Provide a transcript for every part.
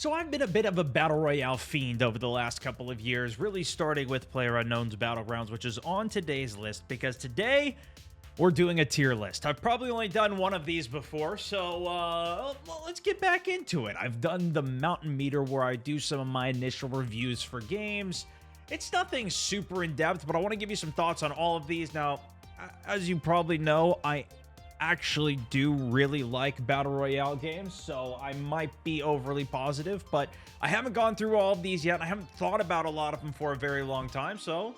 So I've been a bit of a Battle Royale fiend over the last couple of years, really starting with PlayerUnknown's Battlegrounds, which is on today's list because today we're doing a tier list. I've probably only done one of these before, so well, let's get back into it. I've done the Mountain Meter where I do some of my initial reviews for games. It's nothing super in-depth, but I want to give you some thoughts on all of these. Now, as you probably know, I actually do really like Battle Royale games, so I might be overly positive, but I haven't gone through all of these yet. I haven't thought about a lot of them for a very long time, so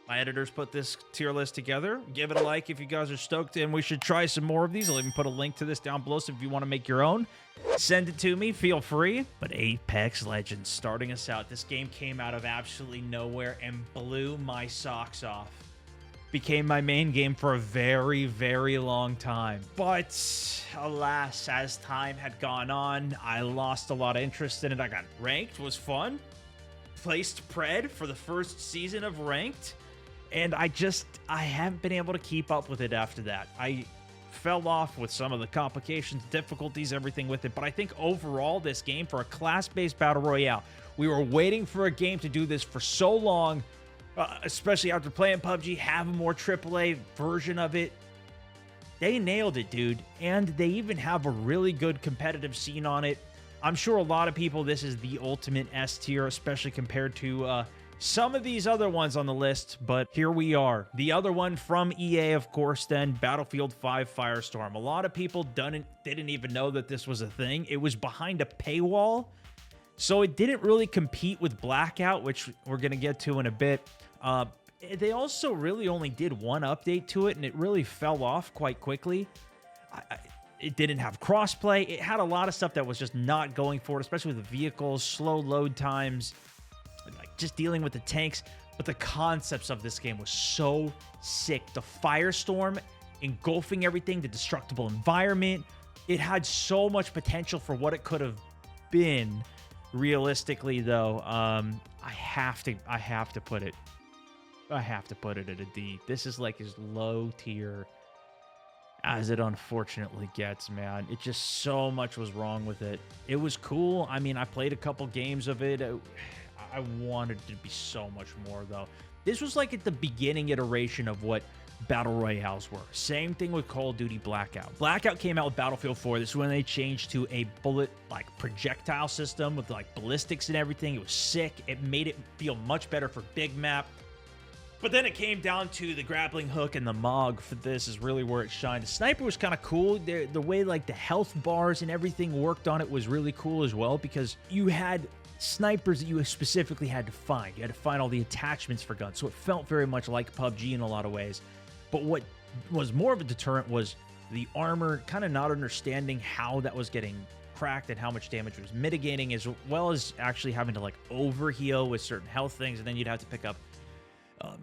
my editors put this tier list together. Give it a like if you guys are stoked, and we should try some more of these. I'll even put a link to this down below, so if you want to make your own, send it to me, feel free. But Apex Legends, starting us out. This game came out of absolutely nowhere and blew my socks off. Became my main game for a very, very long time. But alas, as time had gone on, I lost a lot of interest in it. I got ranked, was fun. Placed Pred for the first season of ranked. And I haven't been able to keep up with it after that. I fell off with some of the complications, difficulties, everything with it. But I think overall, this game, for a class-based Battle Royale, we were waiting for a game to do this for so long. Especially after playing PUBG, have a more AAA version of it. They nailed it, dude. And they even have a really good competitive scene on it. I'm sure a lot of people, this is the ultimate S tier, especially compared to some of these other ones on the list. But here we are. The other one from EA, of course, then, Battlefield 5 Firestorm. A lot of people didn't even know that this was a thing. It was behind a paywall, so it didn't really compete with Blackout, which we're going to get to in a bit. They also really only did one update to it, and it really fell off quite quickly. It didn't have crossplay. It had a lot of stuff that was just not going for it, especially with the vehicles, slow load times, like just dealing with the tanks. But the concepts of this game was so sick. The Firestorm engulfing everything, the destructible environment. It had so much potential for what it could have been. Realistically, though, I have to put it at a D. This is like as low tier as it unfortunately gets, man. It just, so much was wrong with it. It was cool. I mean, I played a couple games of it. I wanted it to be so much more, though. This was like at the beginning iteration of what Battle Royales were. Same thing with Call of Duty Blackout. Blackout came out with Battlefield 4. This is when they changed to a bullet, like, projectile system with, like, ballistics and everything. It was sick. It made it feel much better for big map. But then it came down to the grappling hook, and the MOG for this is really where it shined. The sniper was kind of cool. The way, like, the health bars and everything worked on it was really cool as well, because you had snipers that you specifically had to find. You had to find all the attachments for guns. So it felt very much like PUBG in a lot of ways. But what was more of a deterrent was the armor, kind of not understanding how that was getting cracked and how much damage was mitigating, as well as actually having to, like, overheal with certain health things, and then you'd have to pick up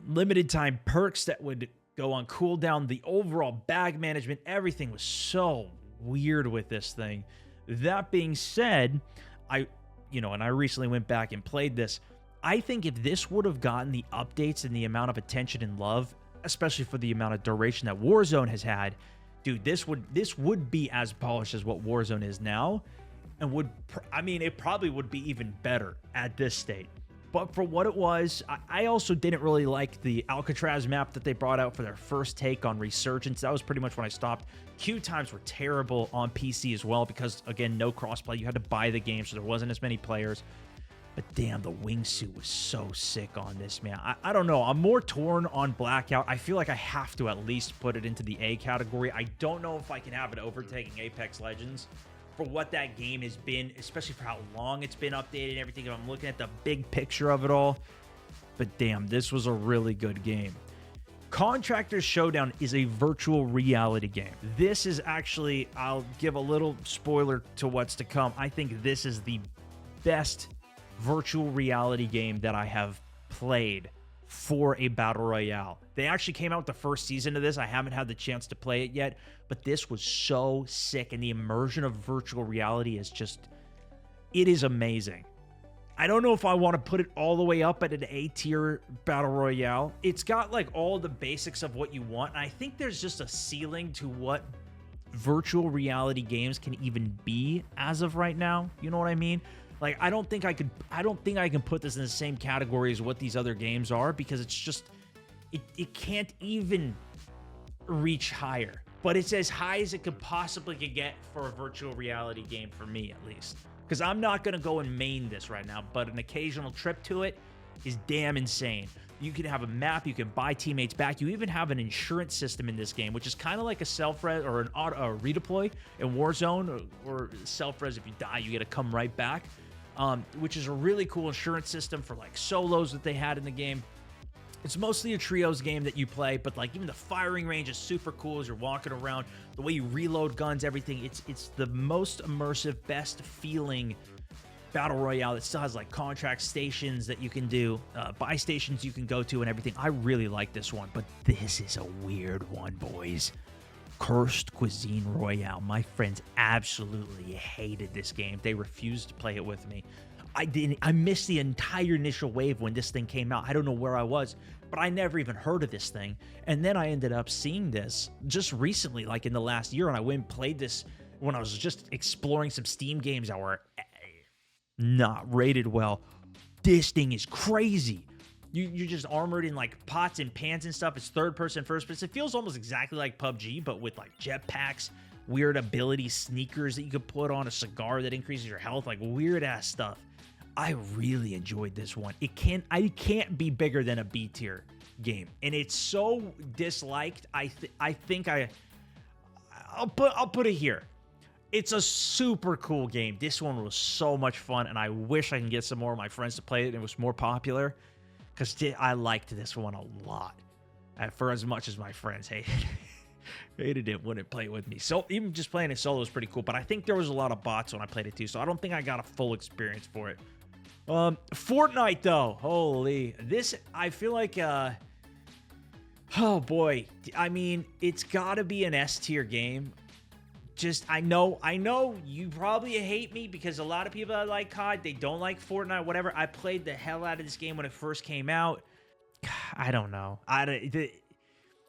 limited time perks that would go on cooldown. The overall bag management, everything was so weird with this thing. That being said, I recently went back and played this. I think if this would have gotten the updates and the amount of attention and love, especially for the amount of duration that Warzone has had, dude, this would be as polished as what Warzone is now, and it probably would be even better at this state. But for what it was, I also didn't really like the Alcatraz map that they brought out for their first take on Resurgence. That was pretty much when I stopped. Queue times were terrible on PC as well because, again, no crossplay. You had to buy the game, so there wasn't as many players. But damn, the wingsuit was so sick on this, man. I don't know. I'm more torn on Blackout. I feel like I have to at least put it into the A category. I don't know if I can have it overtaking Apex Legends for what that game has been, especially for how long it's been updated and everything. If I'm looking at the big picture of it all. But damn, this was a really good game. Contractors Showdown is a virtual reality game. This is actually, I'll give a little spoiler to what's to come. I think this is the best virtual reality game that I have played for a Battle Royale. They actually came out with the first season of this. I haven't had the chance to play it yet, but this was so sick, and the immersion of virtual reality is just, it is amazing. I don't know if I want to put it all the way up at an A tier Battle Royale. It's got like all the basics of what you want, and I think there's just a ceiling to what virtual reality games can even be as of right now. You know what I mean? Like, I don't think I can put this in the same category as what these other games are, because it's just, it can't even reach higher. But it's as high as it could possibly get for a virtual reality game, for me at least. Because I'm not going to go and main this right now, but an occasional trip to it is damn insane. You can have a map, you can buy teammates back. You even have an insurance system in this game, which is kind of like a self-res or an auto redeploy in Warzone, or self-res. If you die, you get to come right back, which is a really cool insurance system for like solos that they had in the game. It's mostly a trios game that you play, but like even the firing range is super cool as you're walking around. The way you reload guns, everything. It's the most immersive, best feeling battle royale. It still has like contract stations that you can do, buy stations you can go to and everything. I really like this one, but this is a weird one, boys. Cursed Cuisine Royale. My friends absolutely hated this game. They refused to play it with me. I missed the entire initial wave when this thing came out. I don't know where I was, but I never even heard of this thing. And then I ended up seeing this just recently, like in the last year, and I went and played this when I was just exploring some Steam games that were not rated well. This thing is crazy. You're just armored in like pots and pans and stuff. It's third person, first person. It feels almost exactly like PUBG, but with like jetpacks, weird ability sneakers that you could put on, a cigar that increases your health, like weird ass stuff. I really enjoyed this one. I can't be bigger than a B tier game, and it's so disliked. I'll put it here. It's a super cool game. This one was so much fun, and I wish I can get some more of my friends to play it and it was more popular, because I liked this one a lot. For as much as my friends hated it, wouldn't play it with me. So even just playing it solo is pretty cool, but I think there was a lot of bots when I played it too, so I don't think I got a full experience for it. Fortnite though, holy, this, I feel like, oh boy, I mean, it's gotta be an S tier game. Just, I know you probably hate me because a lot of people that like COD, they don't like Fortnite, whatever. I played the hell out of this game when it first came out. I don't know.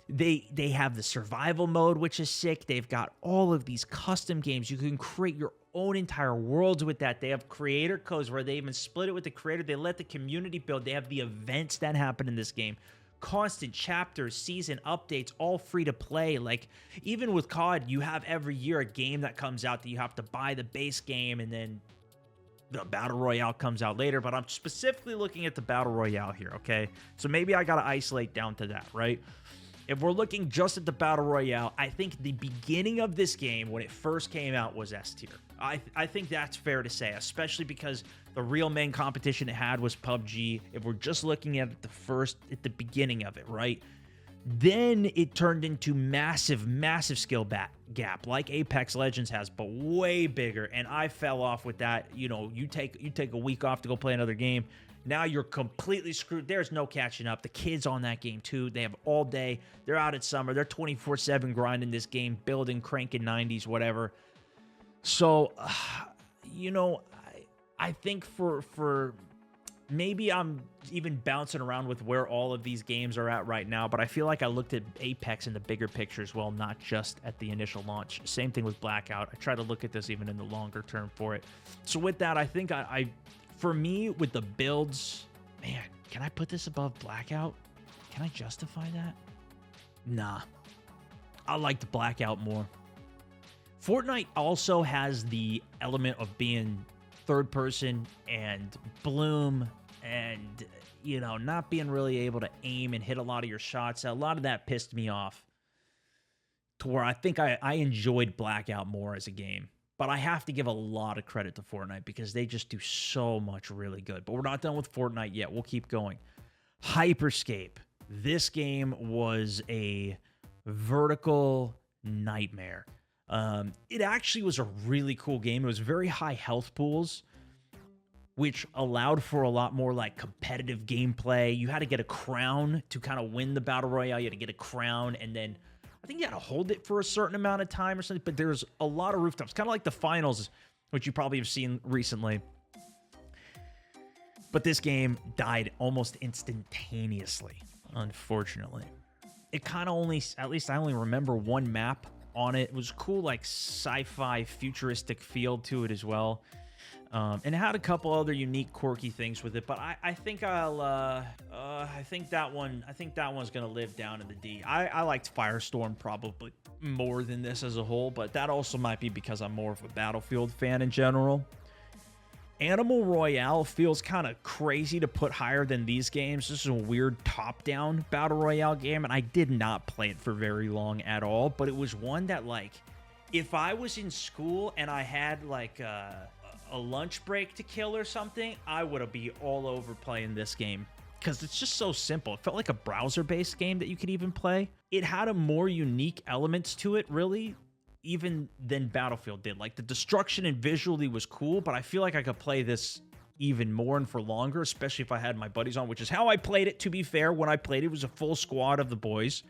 They have the survival mode, which is sick. They've got all of these custom games. You can create your own entire worlds with that. They have creator codes where they even split it with the creator. They let the community build. They have the events that happen in this game. Constant chapters, season updates, all free to play. Like, even with COD, you have every year a game that comes out that you have to buy the base game, and then the Battle Royale comes out later. But I'm specifically looking at the Battle Royale here, okay? So maybe I got to isolate down to that, right? If we're looking just at the Battle Royale, I think the beginning of this game, when it first came out, was S tier. I think that's fair to say, especially because the real main competition it had was PUBG. If we're just looking at it at the beginning of it, right? Then it turned into massive skill gap, like Apex Legends has, but way bigger. And I fell off with that. You know, you take a week off to go play another game. Now you're completely screwed. There's no catching up. The kids on that game too. They have all day. They're out at summer. They're 24/7 grinding this game, building, cranking 90s, whatever. So, you know, I think for maybe I'm even bouncing around with where all of these games are at right now, but I feel like I looked at Apex in the bigger picture as well, not just at the initial launch. Same thing with Blackout. I try to look at this even in the longer term for it. So with that, I think for me, with the builds, man, can I put this above Blackout? Can I justify that? Nah. I like the Blackout more. Fortnite also has the element of being third person and bloom and, you know, not being really able to aim and hit a lot of your shots. A lot of that pissed me off to where I think I enjoyed Blackout more as a game. But I have to give a lot of credit to Fortnite because they just do so much really good. But we're not done with Fortnite yet. We'll keep going. Hyperscape. This game was a vertical nightmare. It actually was a really cool game. It was very high health pools, which allowed for a lot more like competitive gameplay. You had to get a crown to kind of win the Battle Royale. You had to get a crown, and then I think you had to hold it for a certain amount of time or something, but there's a lot of rooftops, kind of like the finals, which you probably have seen recently. But this game died almost instantaneously, unfortunately. It kind of only, at least I only remember one map on it. It was cool, like sci-fi futuristic feel to it as well. And it had a couple other unique, quirky things with it. But I think I think that one's gonna live down in the D. I liked Firestorm probably more than this as a whole, but that also might be because I'm more of a Battlefield fan in general. Animal Royale feels kind of crazy to put higher than these games. This is a weird top-down Battle Royale game, and I did not play it for very long at all, but it was one that, like, if I was in school and I had, like, a lunch break to kill or something, I would be all over playing this game because it's just so simple. It felt like a browser-based game that you could even play. It had a more unique elements to it, really, even than Battlefield did. Like, the destruction and visually was cool, but I feel like I could play this even more and for longer, especially if I had my buddies on, which is how I played it, to be fair. When I played it was a full squad of the boys.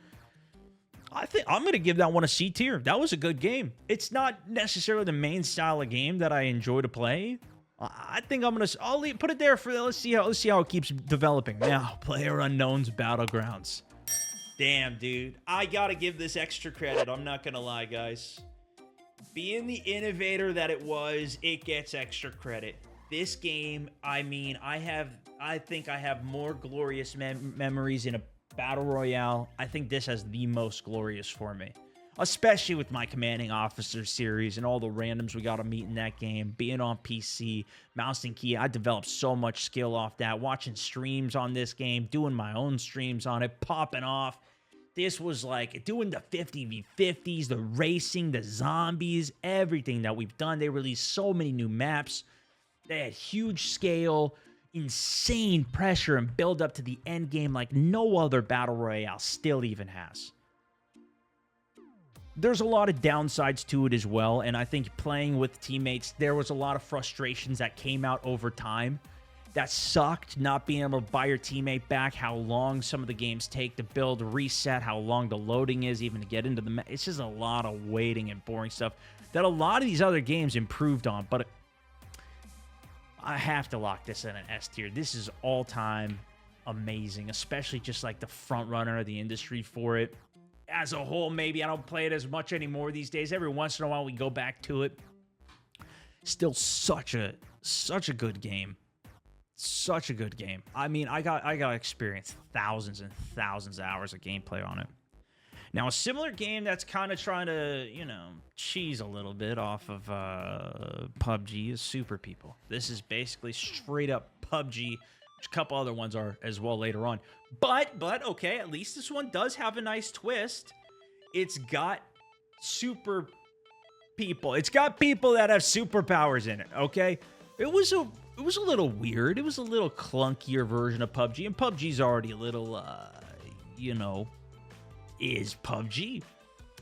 I think I'm going to give that one a C tier. That was a good game. It's not necessarily the main style of game that I enjoy to play. I think I'll put it there for, let's see how it keeps developing. Now, PlayerUnknown's Battlegrounds. Damn, dude. I gotta give this extra credit. I'm not gonna lie, guys. Being the innovator that it was, it gets extra credit. This game, I mean, I think I have more glorious memories in a Battle Royale. I think this has the most glorious for me. Especially with my Commanding Officer series and all the randoms we got to meet in that game. Being on PC, mouse and key, I developed so much skill off that. Watching streams on this game, doing my own streams on it, popping off. This was like doing the 50v50s, the racing, the zombies, everything that we've done. They released so many new maps. They had huge scale, insane pressure and build up to the end game like no other Battle Royale still even has. There's a lot of downsides to it as well, and I think playing with teammates, there was a lot of frustrations that came out over time. That sucked, not being able to buy your teammate back, how long some of the games take to build, reset, how long the loading is even to get into the it's just a lot of waiting and boring stuff that a lot of these other games improved on, but I have to lock this in an S tier. This is all-time amazing, especially just like the front runner of the industry for it. As a whole, maybe I don't play it as much anymore these days. Every once in a while we go back to it. Still such a good game. Such a good game. I mean, I got to experience thousands and thousands of hours of gameplay on it. Now, a similar game that's kind of trying to, cheese a little bit off of PUBG is Super People. This is basically straight up PUBG, which a couple other ones are as well later on. But okay, at least this one does have a nice twist. It's got super people. It's got people that have superpowers in it, okay? It was a little weird. It was a little clunkier version of PUBG, and PUBG's already a little, is PUBG.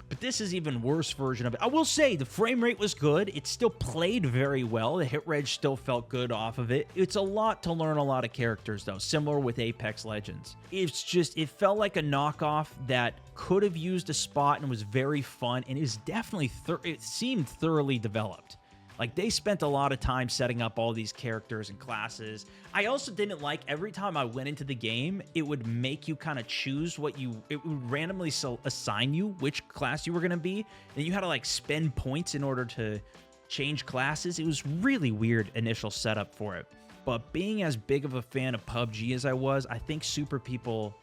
But this is even worse version of it. I will say the frame rate was good. It still played very well. The hit reg still felt good off of it. It's a lot to learn a lot of characters, though, similar with Apex Legends. It's just, it felt like a knockoff that could have used a spot and was very fun, and is definitely, it seemed thoroughly developed. Like, they spent a lot of time setting up all these characters and classes. I also didn't like every time I went into the game, it would make you kind of choose it would randomly assign you which class you were going to be. And you had to, like, spend points in order to change classes. It was really weird initial setup for it. But being as big of a fan of PUBG as I was, I think Super People,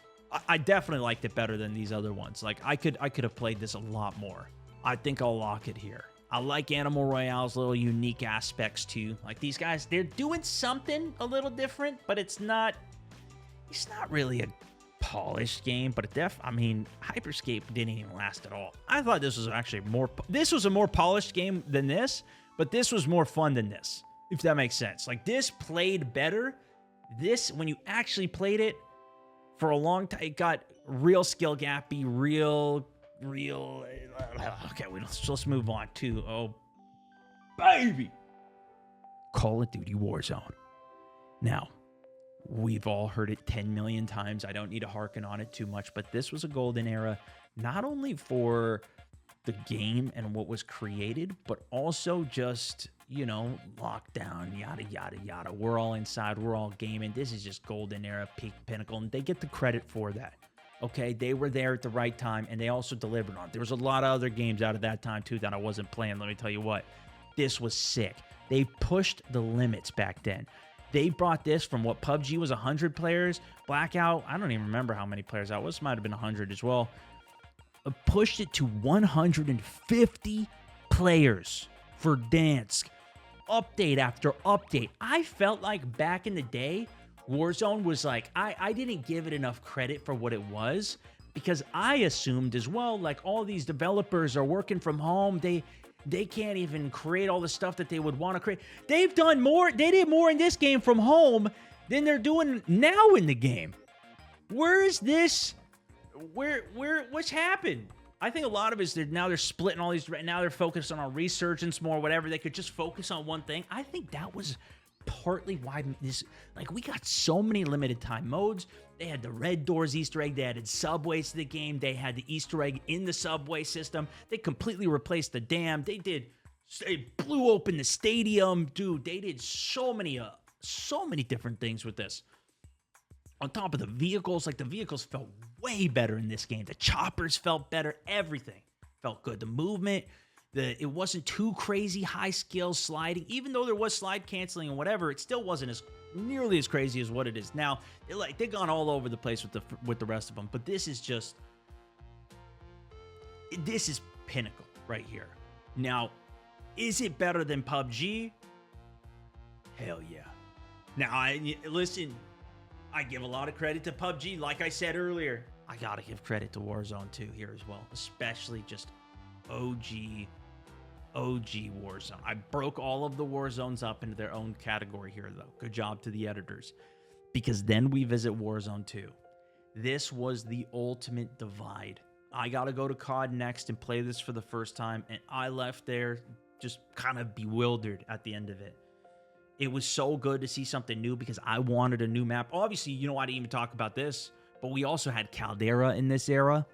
I definitely liked it better than these other ones. Like, I could have played this a lot more. I think I'll lock it here. I like Animal Royale's little unique aspects too. Like, these guys, they're doing something a little different, but it's not really a polished game, but I mean, Hyperscape didn't even last at all. I thought this was actually this was a more polished game than this, but this was more fun than this, if that makes sense. Like, this played better. This, when you actually played it for a long time, it got real skill gappy, real. Okay, let's move on to, baby, Call of Duty Warzone. Now, we've all heard it 10 million times. I don't need to harken on it too much, but this was a golden era, not only for the game and what was created, but also just, lockdown, yada, yada, yada. We're all inside. We're all gaming. This is just golden era, peak pinnacle, and they get the credit for that. Okay, they were there at the right time, and they also delivered on it. There was a lot of other games out of that time, too, that I wasn't playing. Let me tell you what. This was sick. They pushed the limits back then. They brought this from what PUBG was 100 players. Blackout, I don't even remember how many players that was. Might have been 100 as well. Pushed it to 150 players for Dansk. Update after update. I felt like back in the day, Warzone was like, I didn't give it enough credit for what it was, because I assumed as well, like, all these developers are working from home. They can't even create all the stuff that they would want to create. They've done more. They did more in this game from home than they're doing now in the game. Where is this? What's happened? I think a lot of it is now they're splitting all these. Now they're focused on resurgence more, whatever. They could just focus on one thing. I think that was partly why this, like, we got so many limited time modes. They had the Red Doors Easter egg. They added subways to the game. They had the Easter egg in the subway system. They completely replaced the dam. They blew open the stadium. Dude, they did so many different things with this. On top of the vehicles, like, the vehicles felt way better in this game. The choppers felt better. Everything felt good. The movement, it wasn't too crazy high skill sliding. Even though there was slide canceling and whatever, it still wasn't nearly as crazy as what it is now. They've gone all over the place with the rest of them. But this is pinnacle right here. Now, is it better than PUBG? Hell yeah. Now, listen. I give a lot of credit to PUBG. Like I said earlier, I got to give credit to Warzone 2 here as well. Especially just OG Warzone. I broke all of the Warzones up into their own category here, though. Good job to the editors. Because then we visit Warzone 2. This was the ultimate divide. I got to go to COD next and play this for the first time. And I left there just kind of bewildered at the end of it. It was so good to see something new because I wanted a new map. Obviously, you know, I didn't even talk about this, but we also had Caldera in this era.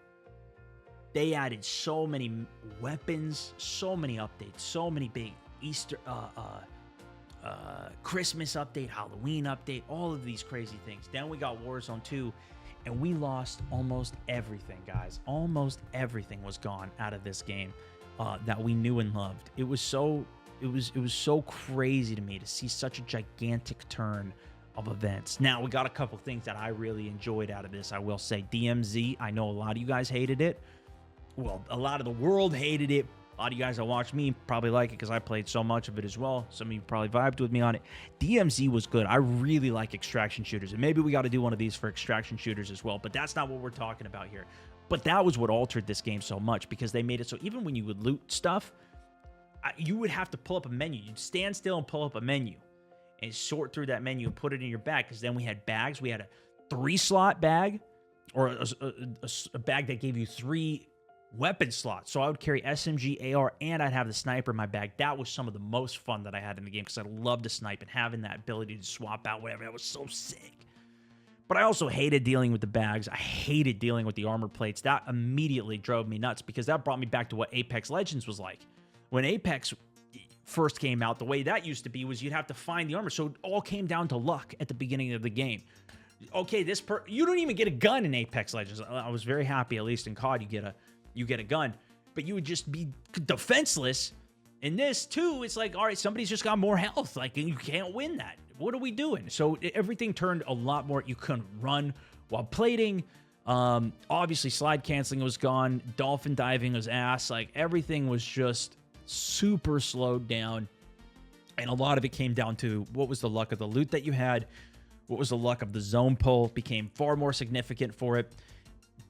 They added so many weapons, so many updates, so many big Easter, Christmas update, Halloween update, all of these crazy things. Then we got Warzone 2, and we lost almost everything, guys. Almost everything was gone out of this game that we knew and loved. It was so crazy to me to see such a gigantic turn of events. Now, we got a couple things that I really enjoyed out of this. I will say DMZ, I know a lot of you guys hated it. Well, a lot of the world hated it. A lot of you guys that watch me probably like it because I played so much of it as well. Some of you probably vibed with me on it. DMZ was good. I really like extraction shooters, and maybe we got to do one of these for extraction shooters as well, but that's not what we're talking about here. But that was what altered this game so much, because they made it so even when you would loot stuff, you would have to pull up a menu. You'd stand still and pull up a menu and sort through that menu and put it in your bag, because then we had bags. We had a 3-slot bag, or a bag that gave you 3 weapon slots. So I would carry SMG, AR, and I'd have the sniper in my bag. That was some of the most fun that I had in the game, because I loved to snipe, and having that ability to swap out whatever, that was so sick. But I also hated dealing with the bags. I hated dealing with the armor plates. That immediately drove me nuts, because that brought me back to what Apex Legends was like. When Apex first came out, the way that used to be was you'd have to find the armor. So it all came down to luck at the beginning of the game. Okay, you don't even get a gun in Apex Legends. I was very happy, at least in COD, you get a gun, but you would just be defenseless. In this too, it's like, all right, somebody's just got more health, like, and you can't win that. What are we doing? So everything turned a lot more. You couldn't run while plating. Obviously, slide canceling was gone. Dolphin diving was ass. Like, everything was just super slowed down, and a lot of it came down to what was the luck of the loot that you had, what was the luck of the zone pull became far more significant for it.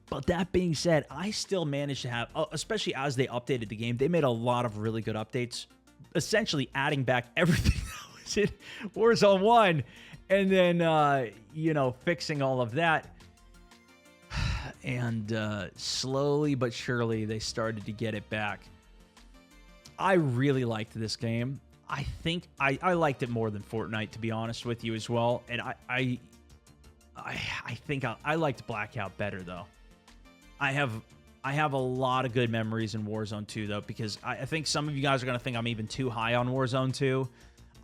But that being said, I still managed to have, especially as they updated the game, they made a lot of really good updates, essentially adding back everything that was in Warzone 1, and then fixing all of that. And slowly but surely they started to get it back. I really liked this game. I think I liked it more than Fortnite, to be honest with you, as well. And I think I liked Blackout better, though. I have a lot of good memories in Warzone 2, though, because I think some of you guys are going to think I'm even too high on Warzone 2.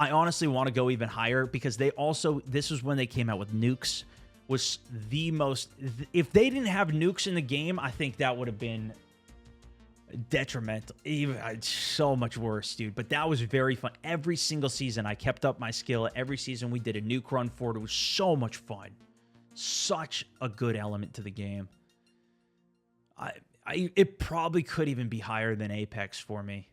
I honestly want to go even higher, because this was when they came out with nukes. Was the most, if they didn't have nukes in the game, I think that would have been Detrimental. Even so much worse, dude. But that was very fun. Every single season, I kept up my skill. Every season, we did a nuke run for it. It was so much fun. Such a good element to the game. It probably could even be higher than Apex for me.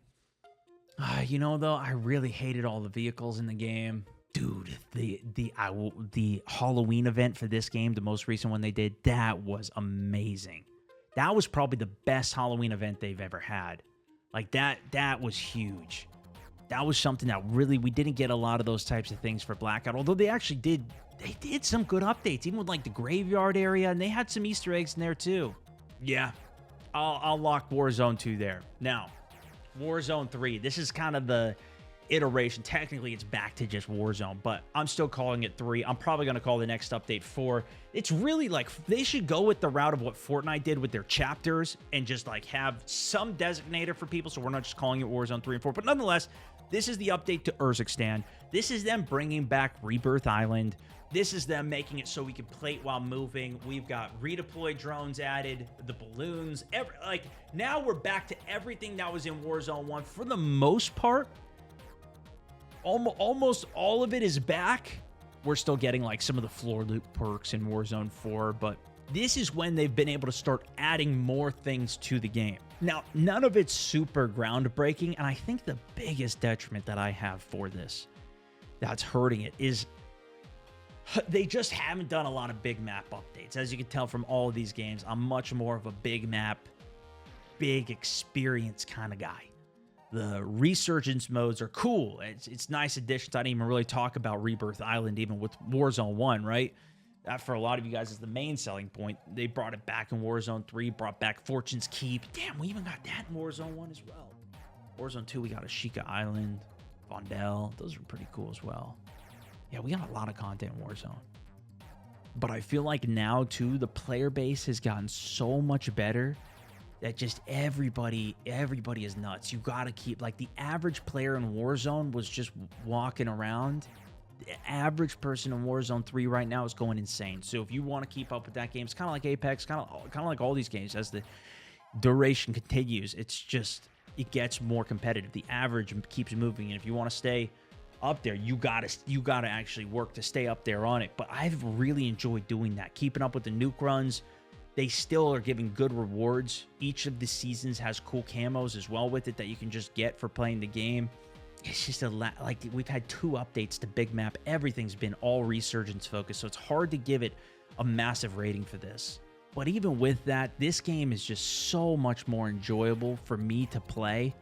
You know, though, I really hated all the vehicles in the game. Dude, the Halloween event for this game, the most recent one they did, that was amazing. That was probably the best Halloween event they've ever had. Like, that was huge. That was something that really, we didn't get a lot of those types of things for Blackout, although they actually did, they did some good updates, even with, like, the graveyard area, and they had some Easter eggs in there, too. Yeah, I'll lock Warzone 2 there. Now, Warzone 3, this is kind of the iteration. Technically, it's back to just Warzone, but I'm still calling it 3. I'm probably going to call the next update 4. It's really like they should go with the route of what Fortnite did with their chapters and just like have some designator for people, so we're not just calling it Warzone 3 and 4. But nonetheless, this is the update to Urzikstan. This is them bringing back Rebirth Island. This is them making it so we can plate while moving. We've got redeploy drones added, the balloons, like now we're back to everything that was in Warzone 1 for the most part. Almost all of it is back. We're still getting like some of the floor loop perks in Warzone 4, but this is when they've been able to start adding more things to the game. Now, none of it's super groundbreaking, and I think the biggest detriment that I have for this that's hurting it is they just haven't done a lot of big map updates. As you can tell from all of these games, I'm much more of a big map, big experience kind of guy. The resurgence modes are cool. It's nice additions. I didn't even really talk about Rebirth Island even with Warzone 1, right? That for a lot of you guys is the main selling point. They brought it back in Warzone 3, brought back Fortune's Keep. Damn, we even got that in Warzone 1 as well. Warzone 2, we got Ashika Island, Vondel. Those are pretty cool as well. Yeah, we got a lot of content in Warzone. But I feel like now, too, the player base has gotten so much better that just everybody is nuts. You got to keep, like, the average player in Warzone was just walking around. The average person in Warzone 3 right now is going insane. So if you want to keep up with that game, it's kind of like Apex, kind of like all these games. As the duration continues, it's just, it gets more competitive. The average keeps moving, and if you want to stay up there, you gotta actually work to stay up there on it. But I've really enjoyed doing that, keeping up with the nuke runs. They still are giving good rewards. Each of the seasons has cool camos as well with it that you can just get for playing the game. It's just like we've had 2 updates to Big Map. Everything's been all resurgence focused, so it's hard to give it a massive rating for this. But even with that, this game is just so much more enjoyable for me to play,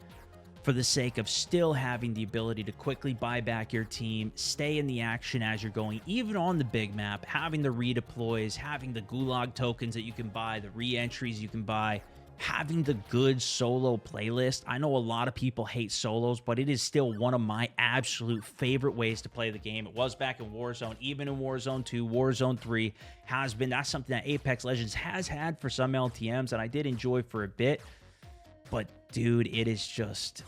for the sake of still having the ability to quickly buy back your team, stay in the action as you're going, even on the big map, having the redeploys, having the gulag tokens that you can buy, the re-entries you can buy, having the good solo playlist. I know a lot of people hate solos, but it is still one of my absolute favorite ways to play the game. It was back in Warzone, even in Warzone 2, Warzone 3 has been. That's something that Apex Legends has had for some LTMs, and I did enjoy for a bit. But dude, it is just,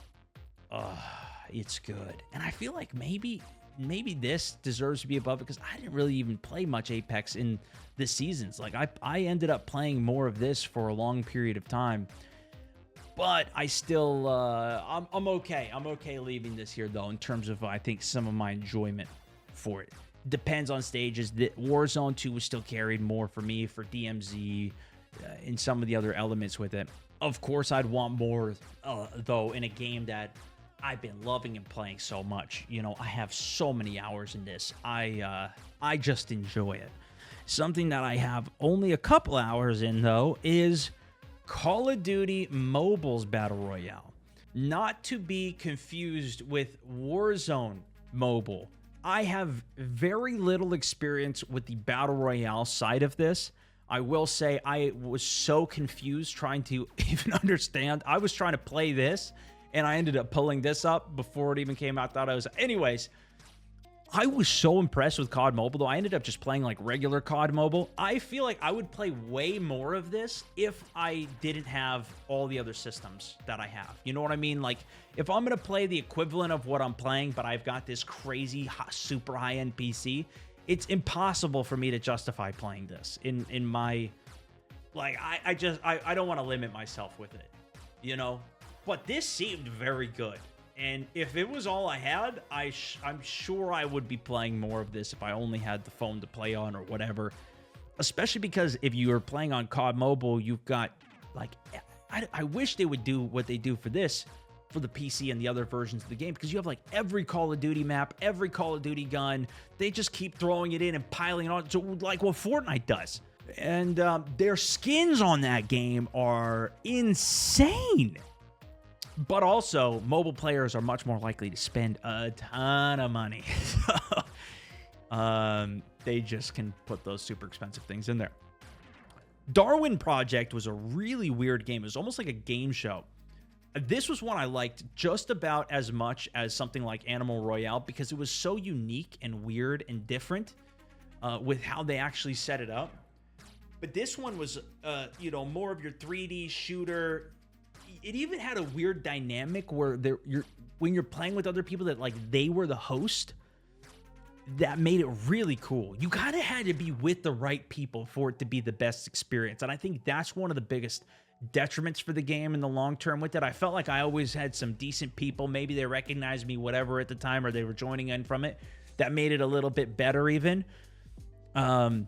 it's good. And I feel like maybe this deserves to be above it because I didn't really even play much Apex in the seasons. Like I ended up playing more of this for a long period of time. But I still, I'm okay. I'm okay leaving this here though, in terms of, I think, some of my enjoyment for it. Depends on stages. The Warzone 2 was still carried more for me, for DMZ, and some of the other elements with it. Of course, I'd want more, though, in a game that I've been loving and playing so much. You know, I have so many hours in this. I just enjoy it. Something that I have only a couple hours in, though, is Call of Duty Mobile's Battle Royale. Not to be confused with Warzone Mobile. I have very little experience with the Battle Royale side of this. I will say I was so confused trying to even understand. I was trying to play this, and I ended up pulling this up before it even came out. Anyways, I was so impressed with COD Mobile, though. I ended up just playing like regular COD Mobile. I feel like I would play way more of this if I didn't have all the other systems that I have. You know what I mean? Like, if I'm going to play the equivalent of what I'm playing, but I've got this crazy, super high-end PC, it's impossible for me to justify playing this in my, like, I don't want to limit myself with it. you know, but this seemed very good. And if it was all I had, I'm sure I would be playing more of this if I only had the phone to play on or whatever. Especially because if you are playing on COD Mobile, you've got, like, I wish they would do what they do for this, for the PC and the other versions of the game, because you have, like, every Call of Duty map, every Call of Duty gun. They just keep throwing it in and piling it on, so like what Fortnite does. And their skins on that game are insane. But also, mobile players are much more likely to spend a ton of money. They just can put those super expensive things in there. Darwin Project was a really weird game. It was almost like a game show. This was one I liked just about as much as something like Animal Royale, because it was so unique and weird and different with how they actually set it up. But this one was, you know, more of your 3D shooter. It even had a weird dynamic where when you're playing with other people that, like, they were the host. That made it really cool. You kind of had to be with the right people for it to be the best experience. And I think that's one of the biggest detriments for the game in the long term with it. I felt like I always had some decent people. Maybe they recognized me, whatever, at the time, or they were joining in from it. That made it a little bit better even. But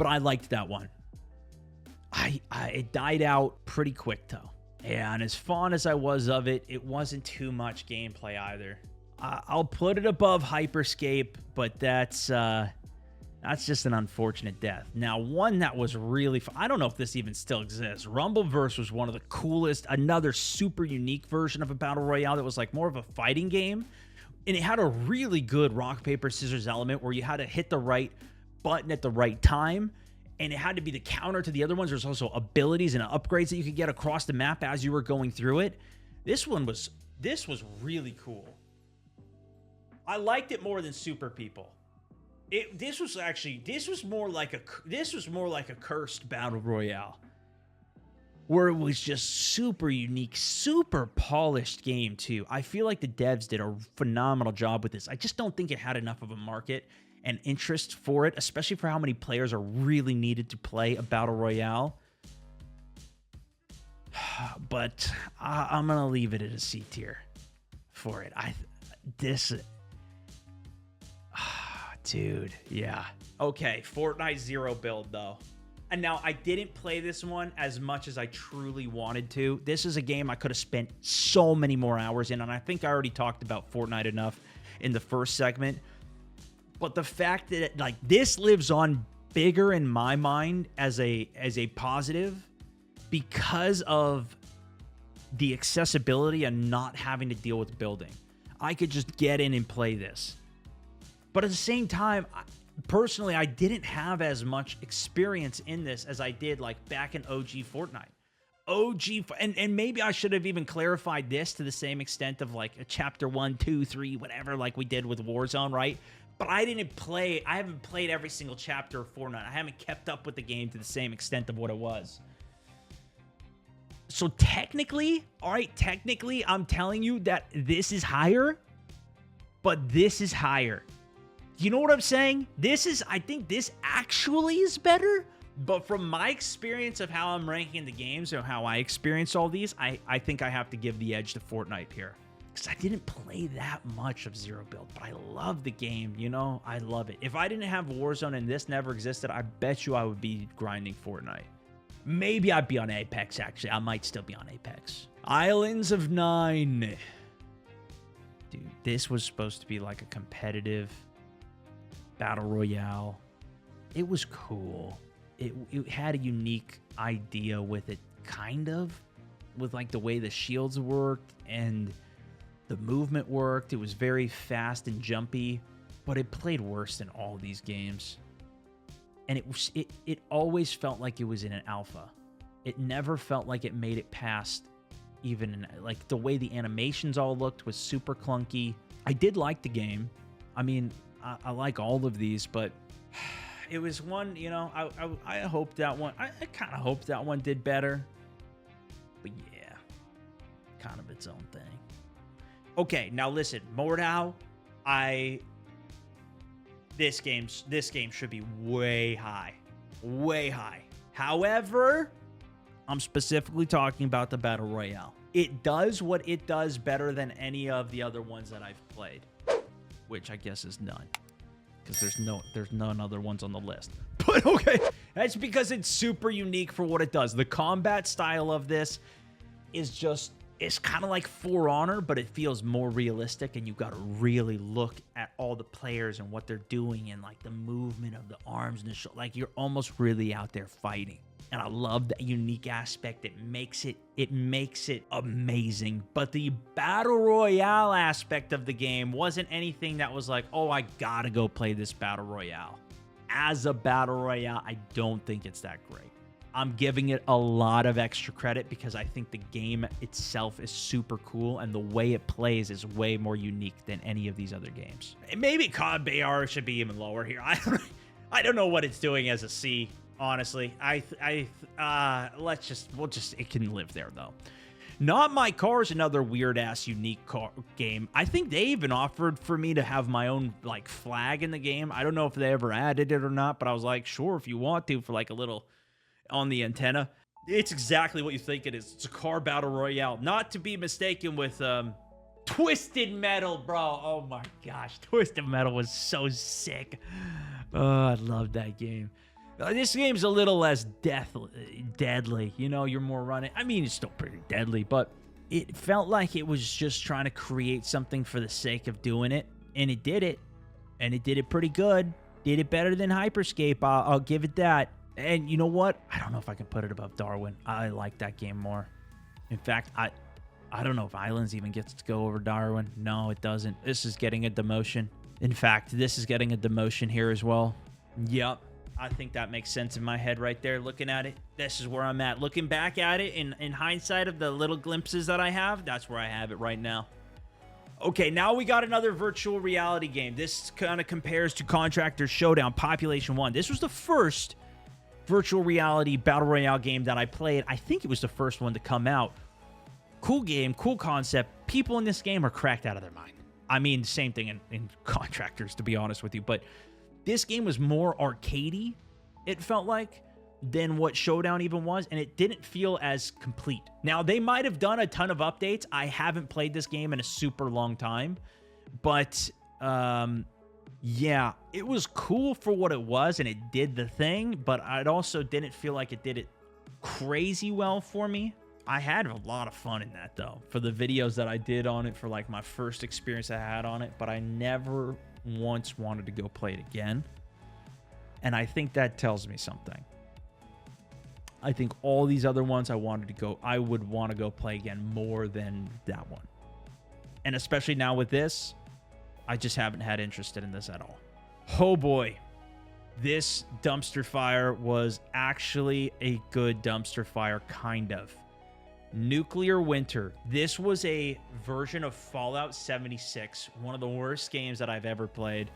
I liked that one. It died out pretty quick, though. And as fond as I was of it, it wasn't too much gameplay either. I'll put it above Hyperscape, but that's just an unfortunate death. Now, one that was really fun, I don't know if this even still exists. Rumbleverse was one of the coolest, another super unique version of a battle royale that was like more of a fighting game. And it had a really good rock, paper, scissors element where you had to hit the right button at the right time. And it had to be the counter to the other ones. There's also abilities and upgrades that you could get across the map as you were going through it. This was really cool. I liked it more than Super People. This was more like a cursed battle royale, where it was just super unique, super polished game too. I feel like the devs did a phenomenal job with this. I just don't think it had enough of a market and interest for it, especially for how many players are really needed to play a battle royale. But I'm gonna leave it at a C tier for it. Dude, yeah. Okay, Fortnite Zero build, though. And now, I didn't play this one as much as I truly wanted to. This is a game I could have spent so many more hours in, and I think I already talked about Fortnite enough in the first segment. But the fact that, like, this lives on bigger in my mind as a positive because of the accessibility and not having to deal with building. I could just get in and play this. But at the same time, personally, I didn't have as much experience in this as I did, like, back in OG Fortnite. And maybe I should have even clarified this to the same extent of, like, a chapter 1, 2, 3, whatever, like we did with Warzone, right? But I haven't played every single chapter of Fortnite. I haven't kept up with the game to the same extent of what it was. So technically, I'm telling you that this is higher, but this is higher. You know what I'm saying? I think this actually is better, but from my experience of how I'm ranking the games or how I experience all these, I think I have to give the edge to Fortnite here. Because I didn't play that much of Zero Build, but I love the game, you know? I love it. If I didn't have Warzone and this never existed, I bet you I would be grinding Fortnite. Maybe I'd be on Apex, actually. I might still be on Apex. Islands of Nine. Dude, this was supposed to be like a competitive battle royale. It was cool. It had a unique idea with it, kind of, with like the way the shields worked and the movement worked. It was very fast and jumpy, but it played worse than all these games. And it always felt like it was in an alpha. It never felt like it made it past even like the way the animations all looked was super clunky. I did like the game. I mean, I like all of these, but it was one, you know, I hope that one, I kind of hope that one did better. But yeah, kind of its own thing. Okay, now listen, Mordhau, this game should be way high. Way high. However, I'm specifically talking about the Battle Royale. It does what it does better than any of the other ones that I've played, which I guess is none, because there's none other ones on the list. But okay, that's because it's super unique for what it does. The combat style of this is just, it's kind of like For Honor, but it feels more realistic, and you got to really look at all the players and what they're doing, and like the movement of the arms and the shoulder. Like, you're almost really out there fighting. And I love that unique aspect. It makes it amazing. But the Battle Royale aspect of the game wasn't anything that was like, oh, I gotta go play this Battle Royale. As a Battle Royale, I don't think it's that great. I'm giving it a lot of extra credit because I think the game itself is super cool, and the way it plays is way more unique than any of these other games. And maybe COD BR should be even lower here. I don't know what it's doing as a C. Honestly, it can live there though. Not My Car is another weird ass unique game. I think they even offered for me to have my own like flag in the game. I don't know if they ever added it or not, but I was like, sure, if you want to, for like a little on the antenna. It's exactly what you think it is. It's a car battle royale, not to be mistaken with Twisted Metal, bro. Oh my gosh, Twisted Metal was so sick. Oh, I love that game. This game's a little less deadly. You know, you're more running. I mean, it's still pretty deadly, but it felt like it was just trying to create something for the sake of doing it. And it did it. And it did it pretty good. Did it better than Hyperscape. I'll give it that. And you know what? I don't know if I can put it above Darwin. I like that game more. In fact, I don't know if Islands even gets to go over Darwin. No, it doesn't. This is getting a demotion. In fact, this is getting a demotion here as well. Yep. I think that makes sense in my head right there. Looking at it, this is where I'm at. Looking back at it in hindsight of the little glimpses that I have, that's where I have it right now. Okay, now we got another virtual reality game. This kind of compares to Contractor Showdown Population 1. This was the first virtual reality battle royale game that I played. I think it was the first one to come out. Cool game, cool concept. People in this game are cracked out of their mind. I mean, same thing in Contractors, to be honest with you, but this game was more arcadey, it felt like, than what Showdown even was, and it didn't feel as complete. Now, they might have done a ton of updates. I haven't played this game in a super long time, but yeah, it was cool for what it was, and it did the thing, but it also didn't feel like it did it crazy well for me. I had a lot of fun in that, though, for the videos that I did on it, for like my first experience I had on it, but I never once wanted to go play it again. And I think that tells me something. I think all these other ones I would want to go play again more than that one. And especially now with this, I just haven't had interest in this at all. Oh boy. This dumpster fire was actually a good dumpster fire, kind of. Nuclear Winter. This was a version of Fallout 76, one of the worst games that I've ever played.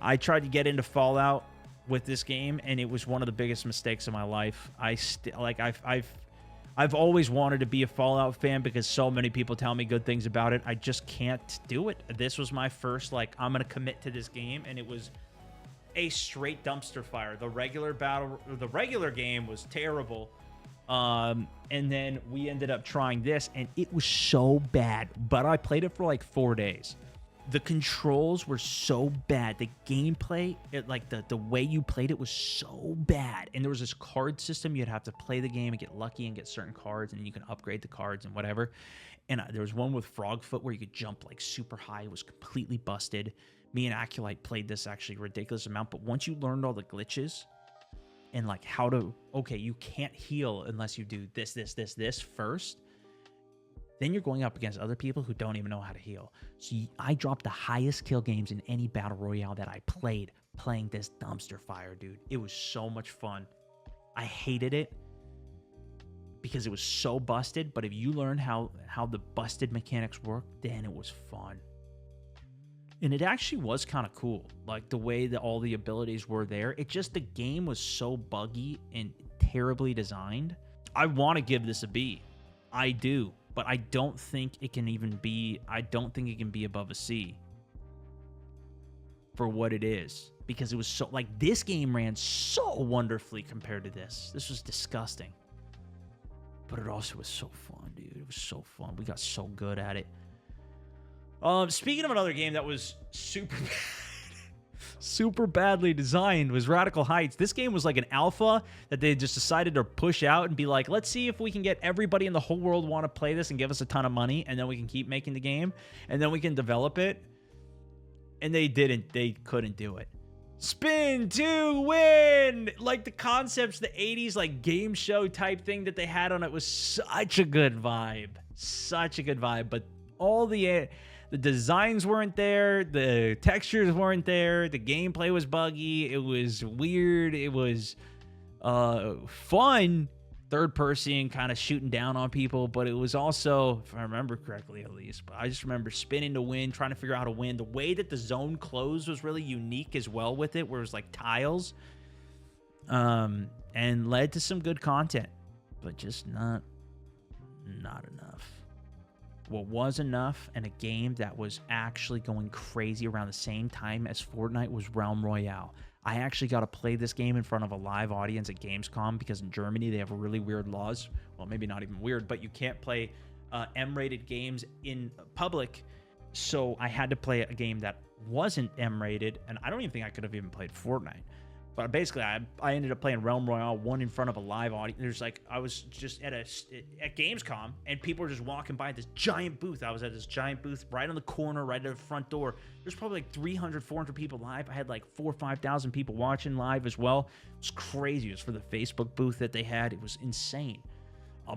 I tried to get into Fallout with this game, and it was one of the biggest mistakes of my life. I've always wanted to be a Fallout fan because so many people tell me good things about it. I just can't do it. This was my first, like, I'm gonna commit to this game, and it was a straight dumpster fire. The regular game was terrible. And then we ended up trying this, and it was so bad, but I played it for like 4 days. The controls were so bad. The gameplay, the way you played it was so bad. And there was this card system. You'd have to play the game and get lucky and get certain cards, and then you can upgrade the cards and whatever. And there was one with Frogfoot where you could jump like super high. It was completely busted. Me and Aculite played this actually a ridiculous amount, but once you learned all the glitches and like how to, okay, you can't heal unless you do this first, then you're going up against other people who don't even know how to heal. So I dropped the highest kill games in any battle royale that I played playing this dumpster fire, dude. It was so much fun. I hated it because it was so busted, but if you learn how the busted mechanics work, then it was fun. And it actually was kind of cool, like the way that all the abilities were there. It just, the game was so buggy and terribly designed. I want to give this a B. I do, but I don't think it can even be, I don't think it can be above a C for what it is. Because it was so, like, this game ran so wonderfully compared to this. This was disgusting. but it also was so fun, dude. It was so fun. We got so good at it. Speaking of another game that was super badly designed was Radical Heights. This game was like an alpha that they just decided to push out and be like, let's see if we can get everybody in the whole world want to play this and give us a ton of money, and then we can keep making the game, and then we can develop it. And they didn't. They couldn't do it. Spin to win! Like the concepts, the 80s like game show type thing that they had on it was such a good vibe. Such a good vibe. But all the designs weren't there. The textures weren't there. The gameplay was buggy. It was weird. It was fun. Third person kind of shooting down on people, but it was also, if I remember correctly at least, but I just remember spinning to win, trying to figure out how to win. The way that the zone closed was really unique as well with it, where it was like tiles, and led to some good content, but just not enough. What was enough, and a game that was actually going crazy around the same time as Fortnite, was Realm Royale. I actually got to play this game in front of a live audience at Gamescom because in Germany they have really weird laws. Well, maybe not even weird, but you can't play M-rated games in public. So I had to play a game that wasn't M-rated, and I don't even think I could have even played Fortnite. But basically, I ended up playing Realm Royale 1 in front of a live audience. There's like, I was just at Gamescom, and people were just walking by this giant booth. I was at this giant booth right on the corner, right at the front door. There's probably like 300, 400 people live. I had like 4,000 or 5,000 people watching live as well. It was crazy. It was for the Facebook booth that they had. It was insane.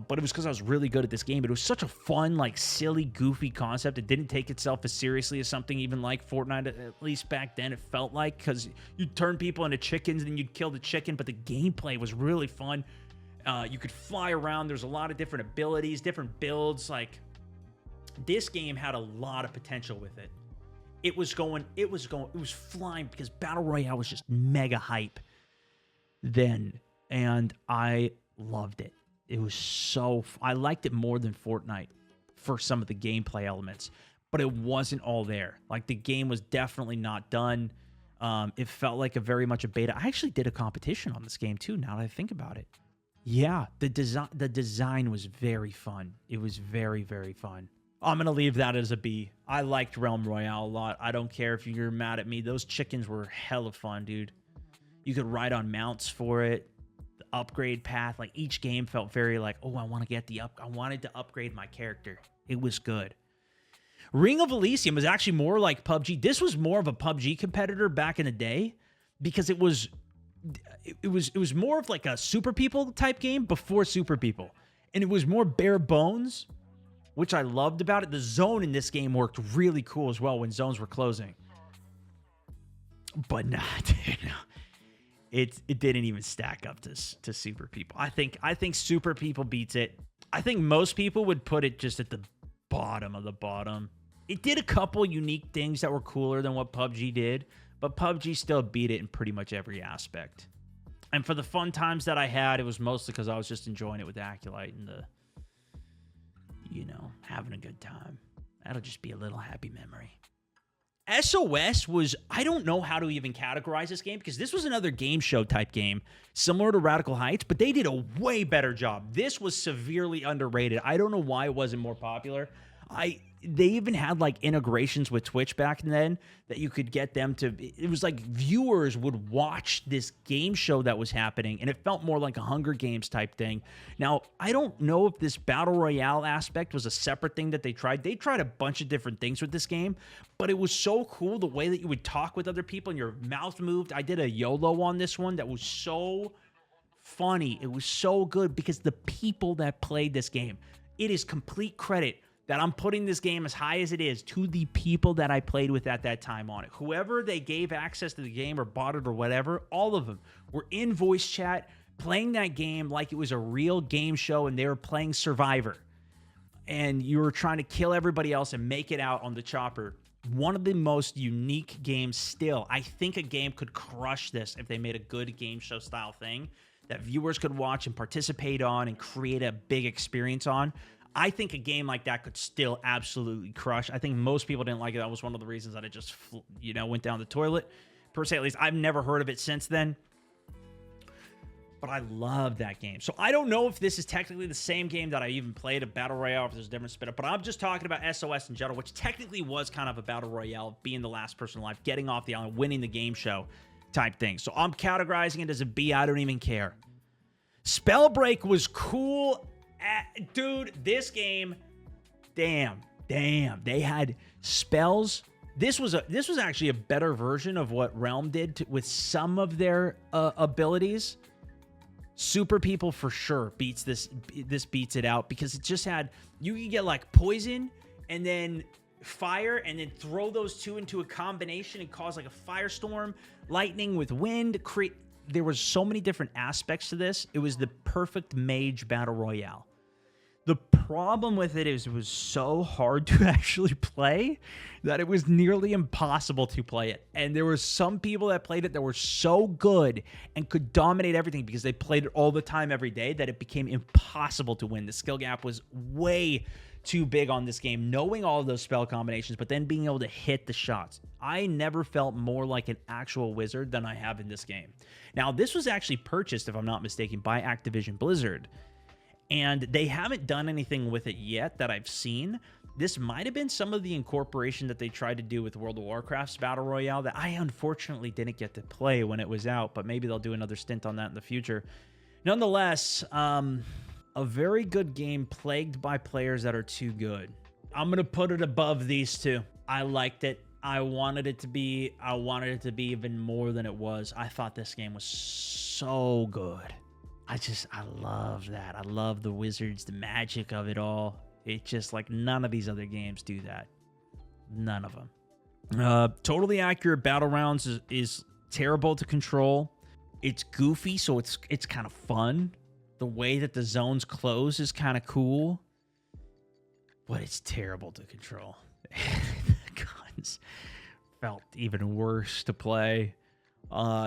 But it was because I was really good at this game. But it was such a fun, like, silly, goofy concept. It didn't take itself as seriously as something even like Fortnite, at least back then it felt like, because you'd turn people into chickens and you'd kill the chicken, but the gameplay was really fun. You could fly around. There's a lot of different abilities, different builds. Like, this game had a lot of potential with it. It was flying because Battle Royale was just mega hype then, and I loved it. It was I liked it more than Fortnite for some of the gameplay elements, but it wasn't all there. Like, the game was definitely not done. It felt like very much a beta. I actually did a competition on this game too, now that I think about it. Yeah, the design was very fun. It was very, very fun. I'm going to leave that as a B. I liked Realm Royale a lot. I don't care if you're mad at me. Those chickens were hella fun, dude. You could ride on mounts for it. Upgrade path, like, each game felt very like, oh, I want to get I wanted to upgrade my character. It was good. Ring of Elysium was actually more like PUBG. This was more of a PUBG competitor back in the day because it was more of like a Super People type game before Super People, and it was more bare bones, which I loved about it. The zone in this game worked really cool as well when zones were closing, but nah, dude, no. It didn't even stack up to Super People. I think Super People beats it. I think most people would put it just at the bottom of the bottom. It did a couple unique things that were cooler than what PUBG did, but PUBG still beat it in pretty much every aspect. And for the fun times that I had, it was mostly because I was just enjoying it with Acolyte and having a good time. That'll just be a little happy memory. SOS was, I don't know how to even categorize this game because this was another game show type game similar to Radical Heights, but they did a way better job. This was severely underrated. I don't know why it wasn't more popular. They even had like integrations with Twitch back then that you could get them to, it was like viewers would watch this game show that was happening, and it felt more like a Hunger Games type thing. Now, I don't know if this Battle Royale aspect was a separate thing that they tried. They tried a bunch of different things with this game, but it was so cool the way that you would talk with other people and your mouth moved. I did a YOLO on this one that was so funny. It was so good because the people that played this game, it is complete credit that I'm putting this game as high as it is to the people that I played with at that time on it. Whoever they gave access to the game or bought it or whatever, all of them were in voice chat playing that game like it was a real game show and they were playing Survivor. And you were trying to kill everybody else and make it out on the chopper. One of the most unique games still. I think a game could crush this if they made a good game show style thing that viewers could watch and participate on and create a big experience on. I think a game like that could still absolutely crush. I think most people didn't like it. That was one of the reasons that it just, went down the toilet. Per se, at least. I've never heard of it since then. but I love that game. So I don't know if this is technically the same game that I even played, a Battle Royale, if there's a different spin up, but I'm just talking about SOS in general, which technically was kind of a Battle Royale, being the last person alive, getting off the island, winning the game show type thing. So I'm categorizing it as a B. I don't even care. Spellbreak was cool. Dude, this game, damn, they had spells. This was actually a better version of what Realm did with some of their abilities. Super People for sure beats this beats it out, because it just had, you can get like poison and then fire and then throw those two into a combination and cause like a firestorm, lightning with wind. There was so many different aspects to this. It was the perfect mage battle royale. The problem with it is it was so hard to actually play that it was nearly impossible to play it. And there were some people that played it that were so good and could dominate everything because they played it all the time every day that it became impossible to win. The skill gap was way too big on this game, knowing all of those spell combinations, but then being able to hit the shots. I never felt more like an actual wizard than I have in this game. Now, this was actually purchased, if I'm not mistaken, by Activision Blizzard. And they haven't done anything with it yet that I've seen. This might have been some of the incorporation that they tried to do with World of Warcraft's Battle Royale that I unfortunately didn't get to play when it was out, but maybe they'll do another stint on that in the future. Nonetheless, a very good game plagued by players that are too good. I'm going to put it above these two. I liked it. I wanted it to be even more than it was. I thought this game was so good. I love that. I love the wizards, the magic of it all. It's just like none of these other games do that. None of them. Totally accurate battle rounds is terrible to control. It's goofy, so it's kind of fun. The way that the zones close is kind of cool, but it's terrible to control. The guns felt even worse to play.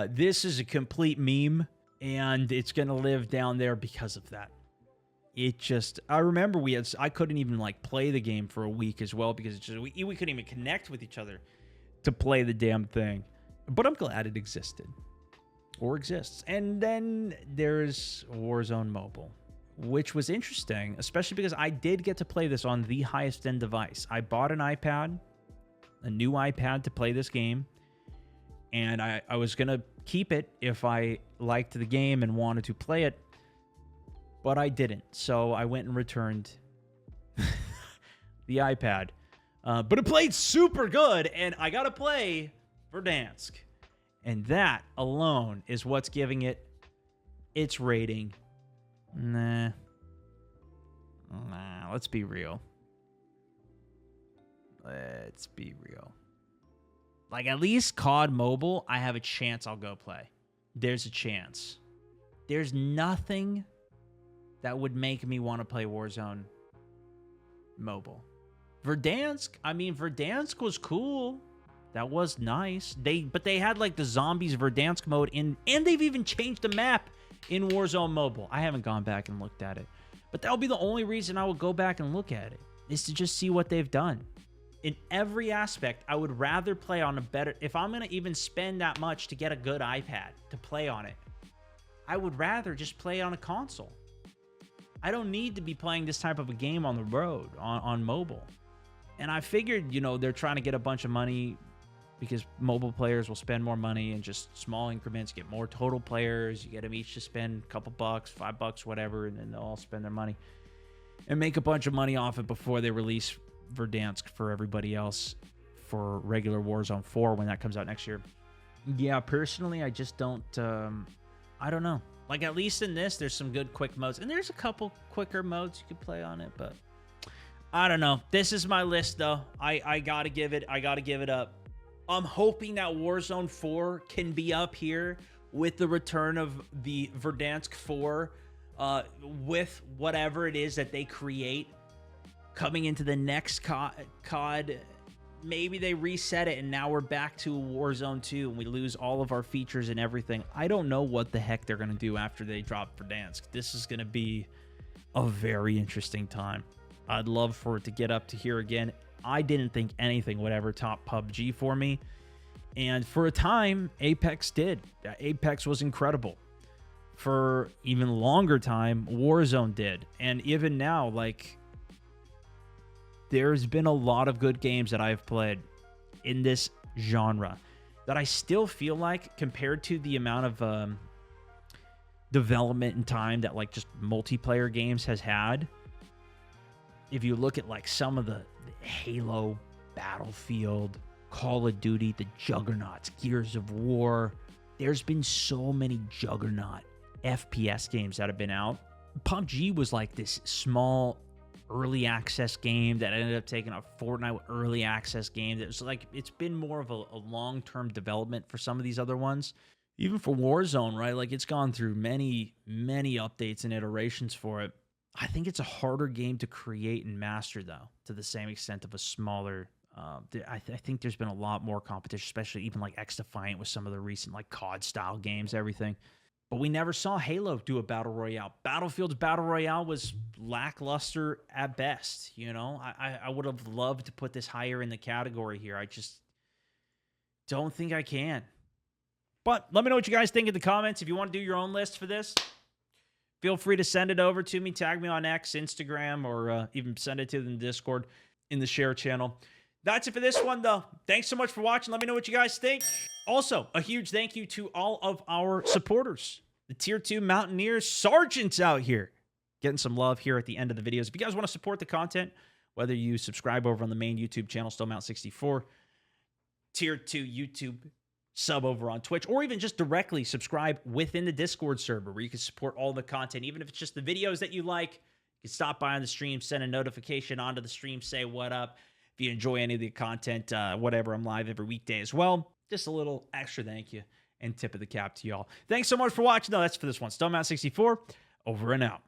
This is a complete meme. And it's going to live down there because of that. I remember I couldn't even like play the game for a week as well, because we couldn't even connect with each other to play the damn thing. But I'm glad it existed or exists. And then there's Warzone Mobile, which was interesting, especially because I did get to play this on the highest end device. I bought an iPad, a new iPad to play this game. And I was going to keep it if I liked the game and wanted to play it, but I didn't. So I went and returned the iPad. But it played super good, and I got to play Verdansk. And that alone is what's giving it its rating. Nah, let's be real. Let's be real. Like, at least COD Mobile, I have a chance I'll go play. There's a chance. There's nothing that would make me want to play Warzone Mobile. Verdansk was cool. That was nice. But they had, like, the Zombies Verdansk mode in, and they've even changed the map in Warzone Mobile. I haven't gone back and looked at it. But that'll be the only reason I would go back and look at it, is to just see what they've done. In every aspect, I would rather play on a better... If I'm going to even spend that much to get a good iPad to play on it, I would rather just play on a console. I don't need to be playing this type of a game on the road, on mobile. And I figured, they're trying to get a bunch of money because mobile players will spend more money in just small increments, get more total players. You get them each to spend a couple bucks, $5, whatever, and then they'll all spend their money and make a bunch of money off it before they release Verdansk for everybody else for regular Warzone 4 when that comes out next year. Yeah, personally, I just don't, I don't know. Like, at least in this, there's some good quick modes, and there's a couple quicker modes you could play on it, but I don't know. This is my list, though. I gotta give it up. I'm hoping that Warzone 4 can be up here with the return of the Verdansk 4, with whatever it is that they create coming into the next COD. Maybe they reset it and now we're back to Warzone 2 and we lose all of our features and everything. I don't know what the heck they're going to do after they drop Verdansk. This is going to be a very interesting time. I'd love for it to get up to here again. I didn't think anything would ever top PUBG for me. And for a time, Apex did. Apex was incredible. for even longer time, Warzone did. And even now, like, there's been a lot of good games that I've played in this genre that I still feel like, compared to the amount of development and time that like just multiplayer games has had, if you look at like some of the Halo, Battlefield, Call of Duty, the Juggernauts, Gears of War, there's been so many Juggernaut FPS games that have been out. PUBG was like this small early access game that ended up taking a Fortnite early access game. That was like, it's been more of a long-term development for some of these other ones. Even for Warzone, right? Like, it's gone through many updates and iterations for it. I think it's a harder game to create and master, though, to the same extent of a smaller. I think there's been a lot more competition, especially even like X Defiant with some of the recent like COD style games, everything. But we never saw Halo do a battle royale. Battlefield's battle royale was lackluster at best. You know, I would have loved to put this higher in the category here. I just don't think I can. But let me know what you guys think in the comments. If you want to do your own list for this, feel free to send it over to me. Tag me on X, Instagram, or even send it to the Discord in the share channel. That's it for this one, though. Thanks so much for watching. Let me know what you guys think. Also, a huge thank you to all of our supporters, the Tier 2 Mountaineers Sergeants out here, getting some love here at the end of the videos. If you guys want to support the content, whether you subscribe over on the main YouTube channel, StoneMount64, Tier 2 YouTube, sub over on Twitch, or even just directly subscribe within the Discord server where you can support all the content, even if it's just the videos that you like. You can stop by on the stream, send a notification onto the stream, say what up. If you enjoy any of the content, whatever, I'm live every weekday as well. Just a little extra thank you and tip of the cap to y'all. Thanks so much for watching, though. That's for this one. StoneMount64, over and out.